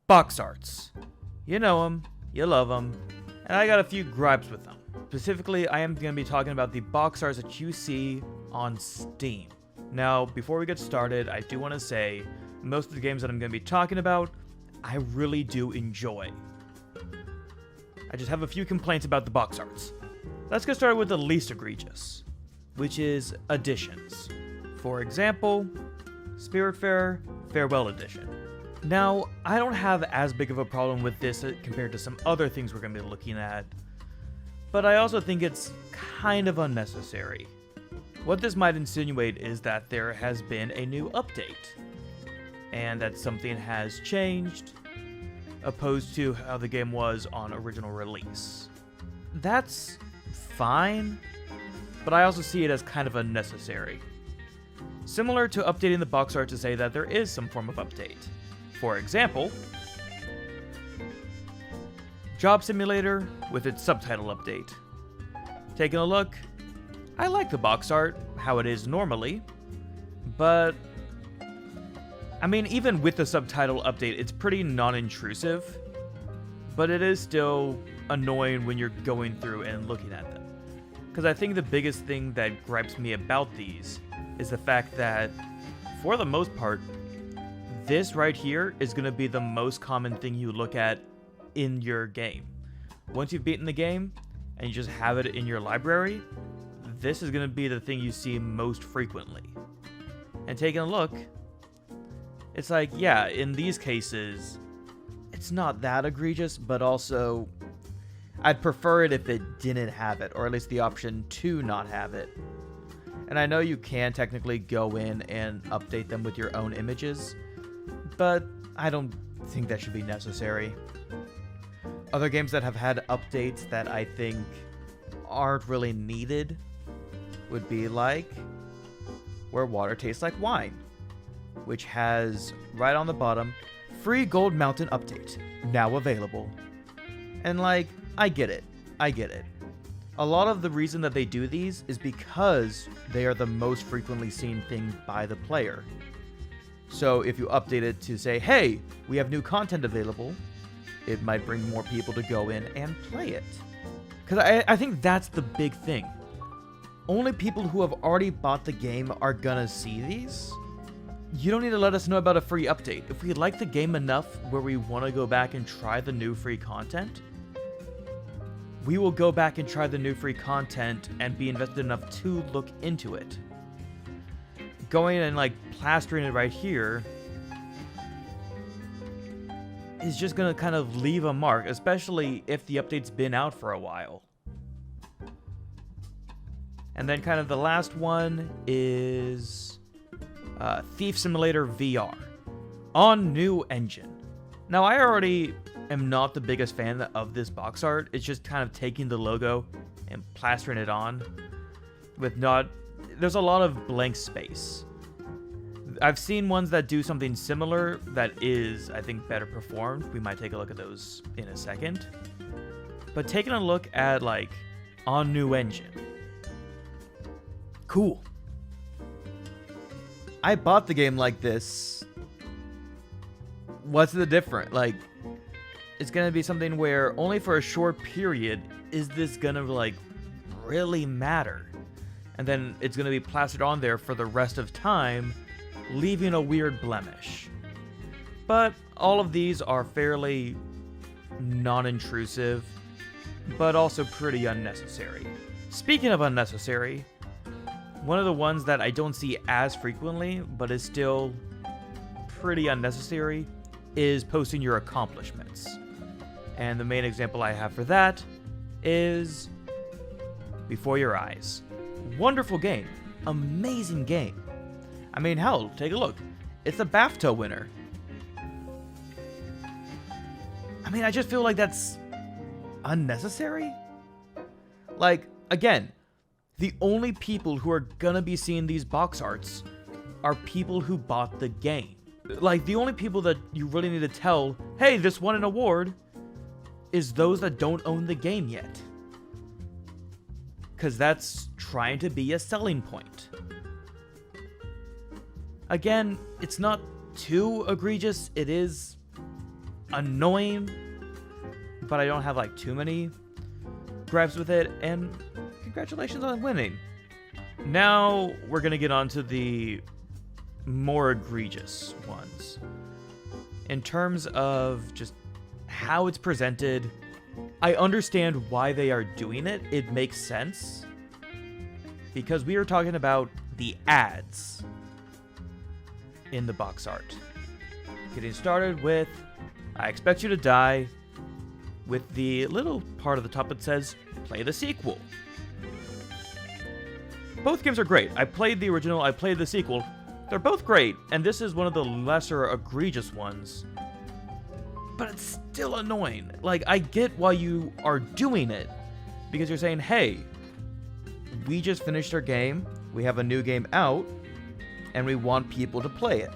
Box arts. You know them, you love them, and I got a few gripes with them. Specifically, I am going to be talking about the box arts that you see on Steam. Now, before we get started, I do want to say, most of the games that I'm going to be talking about, I really do enjoy. I just have a few complaints about the box arts. Let's get started with the least egregious, which is editions. For example, Spiritfarer Farewell Edition. Now, I don't have as big of a problem with this compared to some other things we're going to be looking at, but I also think it's kind of unnecessary. What this might insinuate is that there has been a new update, and that something has changed, opposed to how the game was on original release. That's fine, but I also see it as kind of unnecessary. Similar to updating the box art to say that there is some form of update. For example, Job Simulator with its subtitle update. Taking a look, I like the box art, how it is normally, but I mean, even with the subtitle update, it's pretty non-intrusive, but it is still annoying when you're going through and looking at them. Because I think the biggest thing that gripes me about these is the fact that, for the most part, this right here is going to be the most common thing you look at in your game. Once you've beaten the game and you just have it in your library, this is going to be the thing you see most frequently. And taking a look, it's like, yeah, in these cases, it's not that egregious, but also, I'd prefer it if it didn't have it, or at least the option to not have it. And I know you can technically go in and update them with your own images, but I don't think that should be necessary. Other games that have had updates that I think aren't really needed would be like Where Water Tastes Like Wine, which has, right on the bottom, free Gold Mountain update, now available. And like, I get it. A lot of the reason that they do these is because they are the most frequently seen thing by the player. So if you update it to say, hey, we have new content available, it might bring more people to go in and play it. Because I think that's the big thing. Only people who have already bought the game are gonna see these. You don't need to let us know about a free update. If we like the game enough where we want to go back and try the new free content, we will go back and try the new free content and be invested enough to look into it. Going and like plastering it right here is just going to kind of leave a mark, especially if the update's been out for a while. And then kind of the last one is Thief Simulator VR on new engine. Now, I already am not the biggest fan of this box art. It's just kind of taking the logo and plastering it on with there's a lot of blank space. I've seen ones that do something similar that is, I think, better performed. We might take a look at those in a second. But taking a look at like on new engine. Cool. I bought the game like this. What's the difference? Like, it's gonna be something where only for a short period is this gonna like really matter, and then it's gonna be plastered on there for the rest of time, leaving a weird blemish. But all of these are fairly non-intrusive, but also pretty unnecessary. Speaking of unnecessary, one of the ones that I don't see as frequently, but is still pretty unnecessary, is posting your accomplishments. And the main example I have for that is Before Your Eyes. Wonderful game. Amazing game. I mean, hell, take a look. It's a BAFTA winner. I mean, I just feel like that's unnecessary. Like, again, the only people who are gonna be seeing these box arts are people who bought the game. Like, the only people that you really need to tell, hey, this won an award, is those that don't own the game yet. Because that's trying to be a selling point. Again, it's not too egregious. It is annoying, but I don't have like too many gripes with it, and congratulations on winning. Now we're gonna get on to the more egregious ones. In terms of just how it's presented, I understand why they are doing it. It makes sense. Because we are talking about the ads in the box art. Getting started with, I expect you to die, with the little part of the top that says, play the sequel. Both games are great. I played the original, I played the sequel. They're both great, and this is one of the lesser egregious ones. But it's still annoying. Like, I get why you are doing it. Because you're saying, hey, we just finished our game, we have a new game out, and we want people to play it.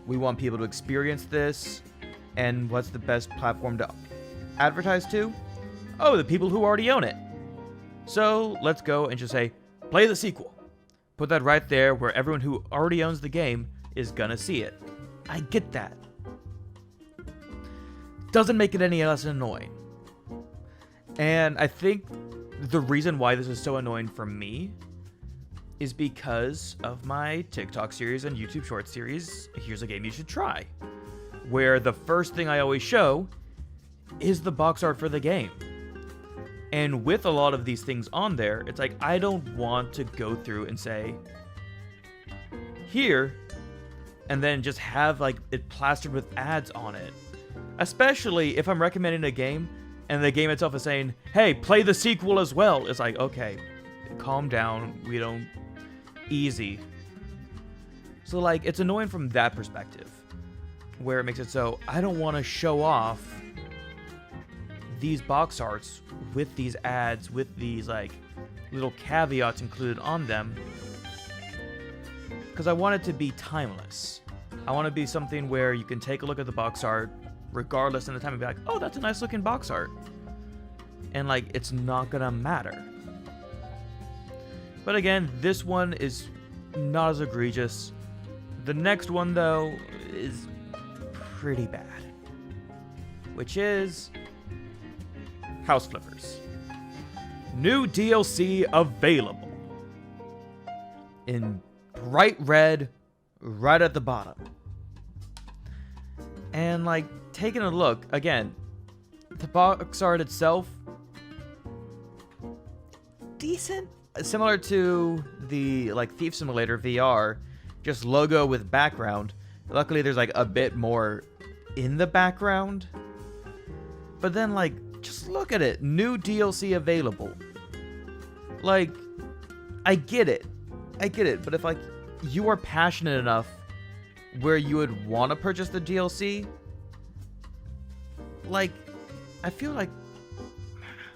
We want people to experience this, and what's the best platform to advertise to? Oh, the people who already own it. So, let's go and just say, play the sequel. Put that right there where everyone who already owns the game is gonna see it. I get that. Doesn't make it any less annoying. And I think the reason why this is so annoying for me is because of my TikTok series and YouTube short series, Here's a Game You Should Try, where the first thing I always show is the box art for the game. And with a lot of these things on there, it's like, I don't want to go through and say, here, and then just have like it plastered with ads on it. Especially if I'm recommending a game and the game itself is saying, hey, play the sequel as well. It's like, okay, calm down. We don't... Easy. So, like, it's annoying from that perspective. Where it makes it so, I don't want to show off these box arts with these ads, with these, like, little caveats included on them. Because I want it to be timeless. I want to be something where you can take a look at the box art, regardless in the time, and be like, oh, that's a nice looking box art. And, like, it's not gonna matter. But again, this one is not as egregious. The next one, though, is pretty bad. Which is House Flippers. New DLC available. In bright red, right at the bottom. And, like, taking a look, again, the box art itself, decent. Similar to the, like, Thief Simulator VR, just logo with background. Luckily, there's, like, a bit more in the background. But then, like, just look at it. New DLC available. Like, I get it. I get it. But if, like, you are passionate enough where you would want to purchase the DLC, like, I feel like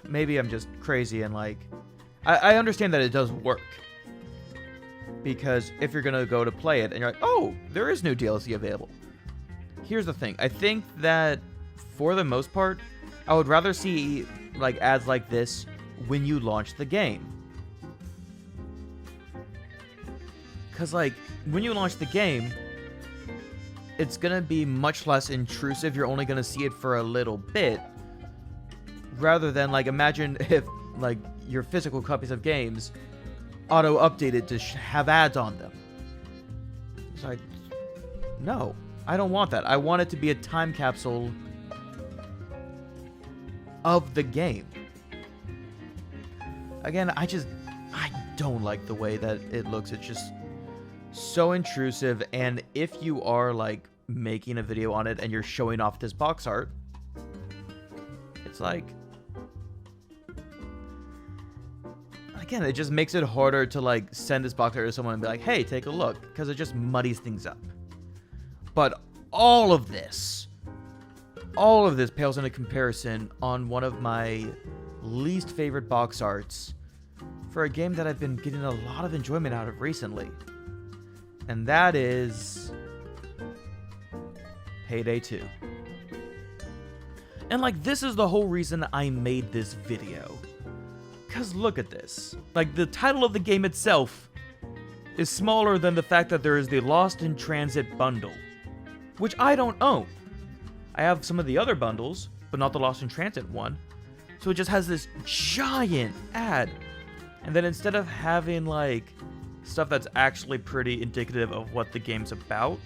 maybe I'm just crazy and, like, I understand that it does work. Because if you're going to go to play it and you're like, oh, there is new DLC available. Here's the thing. I think that for the most part, I would rather see, like, ads like this when you launch the game. Because, like, when you launch the game, it's going to be much less intrusive. You're only going to see it for a little bit. Rather than, like, imagine if, like, your physical copies of games auto-updated to have ads on them. It's like, no, I don't want that. I want it to be a time capsule of the game. Again, I don't like the way that it looks. It's just so intrusive, and if you are, like, making a video on it and you're showing off this box art, it's like, again, it just makes it harder to, like, send this box art to someone and be like, hey, take a look, because it just muddies things up. But all of this pales into comparison on one of my least favorite box arts for a game that I've been getting a lot of enjoyment out of recently. And that is Payday 2. And, like, this is the whole reason I made this video. Because look at this. Like, the title of the game itself is smaller than the fact that there is the Lost in Transit bundle, which I don't own. I have some of the other bundles, but not the Lost in Transit one. So it just has this giant ad. And then instead of having like stuff that's actually pretty indicative of what the game's about,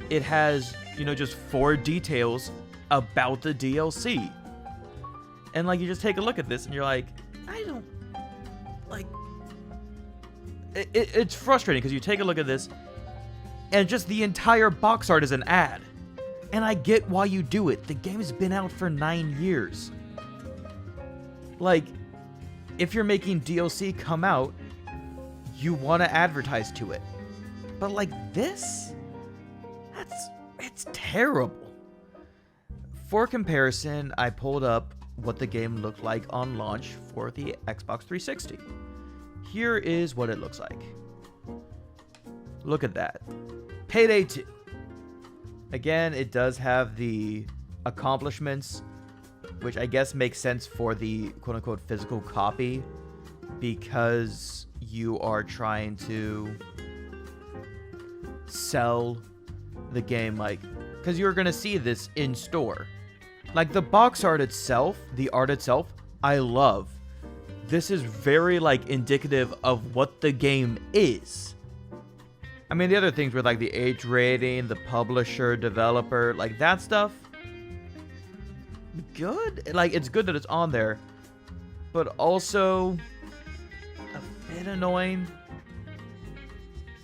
it has, just 4 details about the DLC. And like you just take a look at this and you're like, I don't like it's frustrating because you take a look at this and just the entire box art is an ad. And I get why you do it. The game's been out for 9 years. Like, if you're making DLC come out, you want to advertise to it. But like this? It's terrible. For comparison, I pulled up what the game looked like on launch for the Xbox 360. Here is what it looks like. Look at that. Payday 2. Again, it does have the accomplishments, which I guess makes sense for the quote-unquote physical copy, because you are trying to sell the game, like, because you're going to see this in store. Like, the box art itself, the art itself, I love. This is very, like, indicative of what the game is. I mean, the other things were, like, the age rating, the publisher, developer, like, that stuff, good. Like, it's good that it's on there, but also a bit annoying.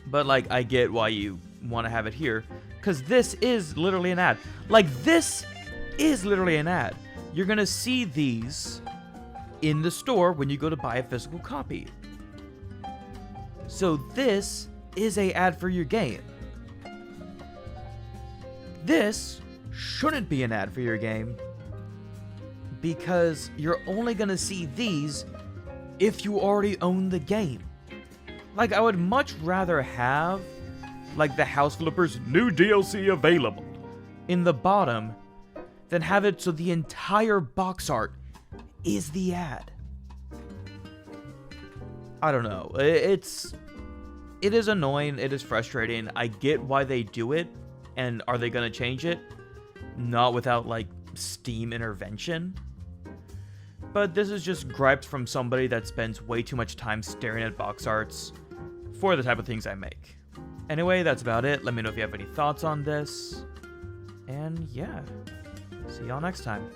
But, like, I get why you want to have it here, because this is literally an ad. Like, this is literally an ad. You're going to see these in the store when you go to buy a physical copy. So this is a ad for your game. This shouldn't be an ad for your game, because you're only going to see these if you already own the game. Like, I would much rather have, like, the House Flippers new DLC available in the bottom than have it so the entire box art is the ad. I don't know. It is annoying. It is frustrating. I get why they do it. And are they going to change it? Not without, like, Steam intervention. But this is just gripes from somebody that spends way too much time staring at box arts for the type of things I make. Anyway, that's about it. Let me know if you have any thoughts on this. And yeah, see y'all next time.